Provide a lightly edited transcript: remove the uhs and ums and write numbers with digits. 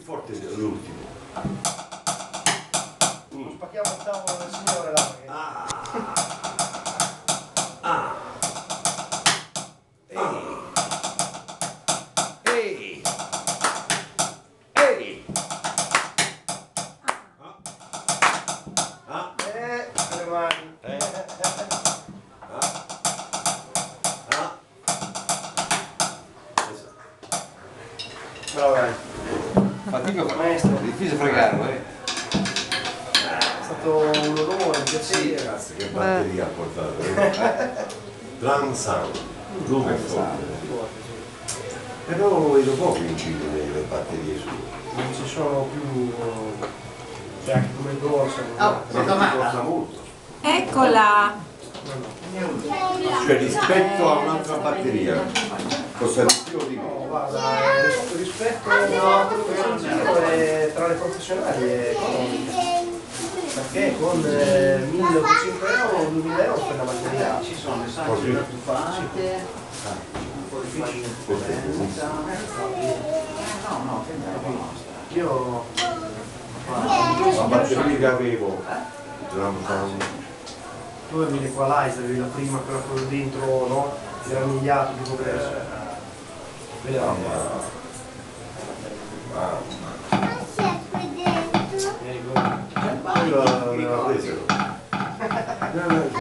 forte dell'ultimo. Spacchiamo il tavolo del signore là. Perché... Ehi! Ehi! Le mani. Bravo, dai. Fatica Maestro. è difficile fregarlo, È stato un onore, un piacere. Ragazzi, che batteria ha portato, Drum sound, lui è forte. Però lo vedo poco in giro le batterie sue. Non ci sono più, cioè anche come dorso. Ma ti costa molto. Eccola! Cioè rispetto a un'altra batteria, costa di più o di No, meno? guarda, rispetto a quello che c'è in giro è tra le professionali è economico. Perché con 1.800 euro o 2.000 euro per la batteria Ci sono le sagge Così. da tufate, un po' di fascino di potenza. No, che basta. io La batteria che avevo, drum sound, tu avevi l'equalizer, avevi la prima, quella con dentro, no? Granigliato di progresso. Vero? quella me la presero.